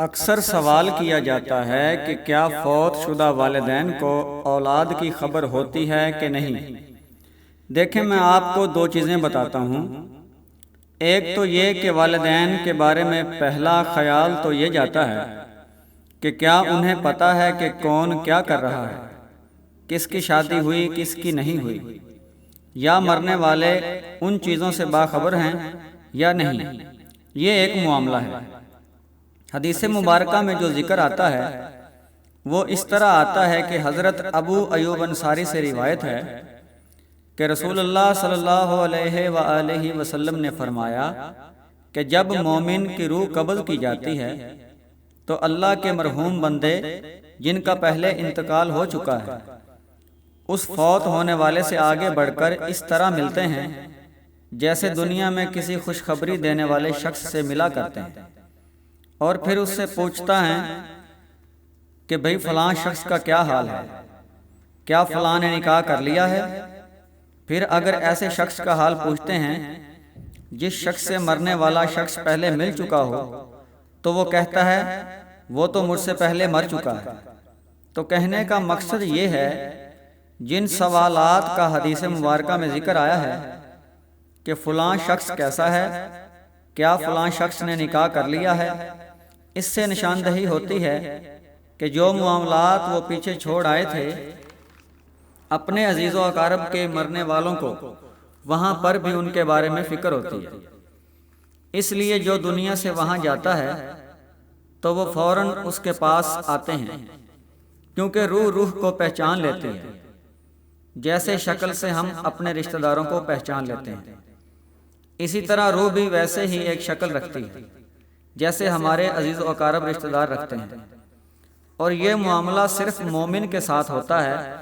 اکثر سوال کیا جاتا ہے کہ کیا فوت شدہ والدین کو اولاد کی خبر ہوتی ہے کہ نہیں؟ دیکھیں، میں آپ کو دو چیزیں بتاتا ہوں۔ ایک تو یہ کہ والدین کے بارے میں پہلا خیال تو یہ جاتا ہے کہ کیا انہیں پتہ ہے کہ کون کیا کر رہا ہے، کس کی شادی ہوئی، کس کی نہیں ہوئی، یا مرنے والے ان چیزوں سے باخبر ہیں یا نہیں۔ یہ ایک معاملہ ہے۔ حدیث مبارکہ میں جو ذکر آتا ہے وہ اس طرح آتا ہے کہ حضرت ابو ایوب انصاری سے روایت ہے کہ رسول اللہ صلی اللہ علیہ وآلہ وسلم نے فرمایا کہ جب مومن کی روح قبض کی جاتی ہے تو اللہ کے مرحوم بندے جن کا پہلے انتقال ہو چکا ہے اس فوت ہونے والے سے آگے بڑھ کر اس طرح ملتے ہیں جیسے دنیا میں کسی خوشخبری دینے والے شخص سے ملا کرتے ہیں، اور پھر اس سے پوچھتا ہے کہ بھئی فلاں شخص کا کیا حال ہے، کیا فلاں نے نکاح کر لیا ہے؟ پھر اگر ایسے شخص کا حال پوچھتے ہیں جس شخص سے مرنے والا شخص پہلے مل چکا ہو تو وہ کہتا ہے وہ تو مجھ سے پہلے مر چکا ہے۔ تو کہنے کا مقصد یہ ہے جن سوالات کا حدیث مبارکہ میں ذکر آیا ہے کہ فلاں شخص کیسا ہے، کیا فلاں شخص نے نکاح کر لیا ہے، اس سے نشاندہی ہوتی ہے کہ جو معاملات وہ پیچھے چھوڑ آئے تھے اپنے عزیز و اقارب کے مرنے والوں کو، وہاں پر بھی ان کے بارے میں فکر ہوتی ہے۔ اس لیے جو دنیا سے وہاں جاتا ہے تو وہ فوراً اس کے پاس آتے ہیں، کیونکہ روح کو پہچان لیتی ہے، جیسے شکل سے ہم اپنے رشتہ داروں کو پہچان لیتے ہیں۔ اسی طرح روح بھی ویسے ہی ایک شکل رکھتی ہے جیسے ہمارے عزیز و اقارب رشتہ دار رکھتے ہیں، اور یہ معاملہ صرف مومن کے ساتھ ہوتا ہے،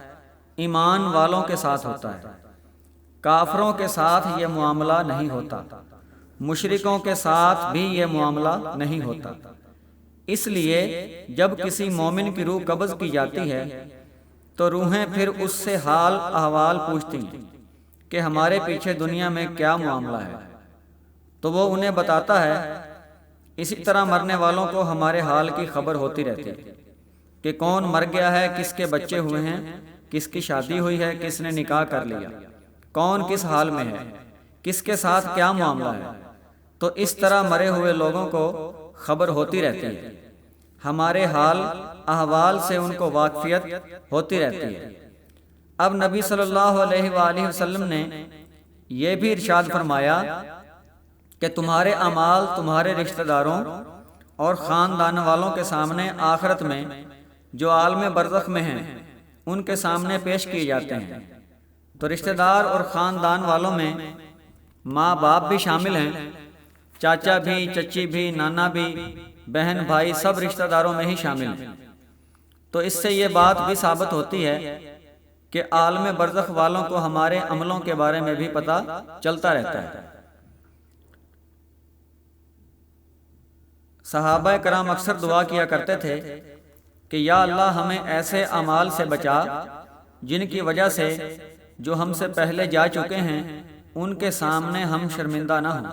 ایمان والوں کے ساتھ ہوتا ہے۔ کافروں کے ساتھ یہ معاملہ نہیں ہوتا، مشرکوں کے ساتھ بھی یہ معاملہ نہیں ہوتا۔ اس لیے جب کسی مومن کی روح قبض کی جاتی ہے تو روحیں پھر اس سے حال احوال پوچھتی ہیں کہ ہمارے پیچھے دنیا میں کیا معاملہ ہے، تو وہ انہیں بتاتا ہے۔ اسی طرح مرنے والوں کو ہمارے حال کی خبر ہوتی رہتی ہے کہ کون مر گیا ہے، کس کے بچے ہوئے ہیں، کس کی شادی ہوئی ہے، کس نے نکاح کر لیا، کون کس حال میں ہے، کس کے ساتھ کیا معاملہ ہے۔ تو اس طرح مرے ہوئے لوگوں کو خبر ہوتی رہتی ہے، ہمارے حال احوال سے ان کو واقفیت ہوتی رہتی ہے۔ اب نبی صلی اللہ علیہ وآلہ وسلم نے یہ بھی ارشاد فرمایا کہ تمہارے اعمال تمہارے رشتہ داروں اور خاندان والوں کے سامنے آخرت میں جو عالم برزخ میں ہیں ان کے سامنے پیش کیے جاتے ہیں۔ تو رشتہ دار اور خاندان والوں میں ماں باپ بھی شامل ہیں، چاچا بھی، چچی بھی، نانا بھی، بہن بھائی، سب رشتہ داروں میں ہی شامل ہیں۔ تو اس سے یہ بات بھی ثابت ہوتی ہے کہ عالم برزخ والوں کو ہمارے عملوں کے بارے میں بھی پتہ چلتا رہتا ہے۔ صحابہ کرام اکثر دعا کیا کرتے تھے کہ یا اللہ ہمیں ایسے اعمال سے بچا جن کی وجہ سے جو ہم سے پہلے جا چکے ہیں ان کے سامنے ہم شرمندہ نہ ہوں۔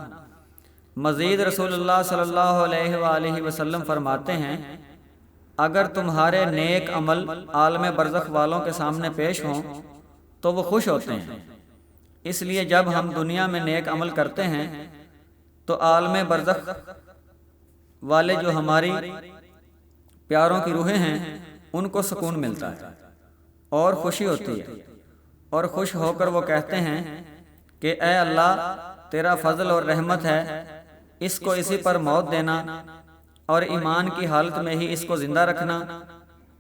مزید رسول اللہ صلی اللہ علیہ وآلہ وسلم فرماتے ہیں اگر تمہارے نیک عمل عالم برزخ والوں کے سامنے پیش ہوں تو وہ خوش ہوتے ہیں۔ اس لیے جب ہم دنیا میں نیک عمل کرتے ہیں تو عالم برزخ والے جو ہماری پیاروں کی روحیں ہیں ان کو سکون ملتا ہے اور خوشی ہوتی ہے، اور خوش ہو کر وہ کہتے ہیں کہ اے اللہ تیرا فضل اور رحمت ہے، اس کو اسی پر موت دینا اور ایمان کی حالت میں ہی اس کو زندہ رکھنا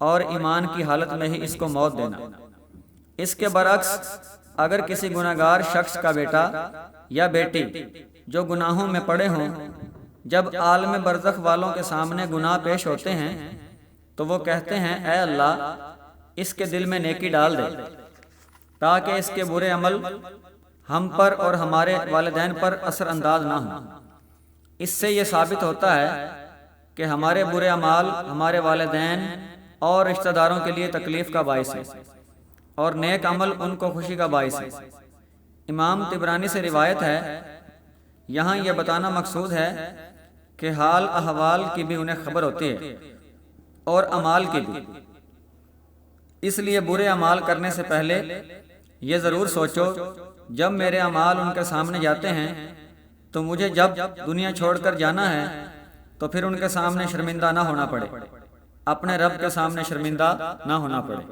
اور ایمان کی حالت میں ہی اس کو موت دینا۔ اس کے برعکس اگر کسی گناہگار شخص کا بیٹا یا بیٹی جو گناہوں میں پڑے ہوں جب عالم برزخ والوں کے سامنے گناہ پیش ہوتے ہیں تو وہ کہتے ہیں اے اللہ اس کے دل میں نیکی ڈال دے تاکہ اس کے برے عمل ہم پر اور ہمارے والدین پر اثر انداز نہ ہوں۔ اس سے یہ ثابت ہوتا ہے کہ ہمارے برے اعمال ہمارے والدین اور رشتہ داروں کے لیے تکلیف کا باعث ہے اور نیک عمل ان کو خوشی کا باعث ہے۔ امام طبرانی سے روایت ہے، یہاں یہ بتانا مقصود ہے کہ حال احوال کی بھی انہیں خبر ہوتی ہے اور اعمال کی بھی۔ اس لیے برے اعمال کرنے سے پہلے یہ ضرور سوچو جب میرے اعمال ان کے سامنے جاتے ہیں تو مجھے جب دنیا چھوڑ کر جانا ہے تو پھر ان کے سامنے شرمندہ نہ ہونا پڑے، اپنے رب کے سامنے شرمندہ نہ ہونا پڑے۔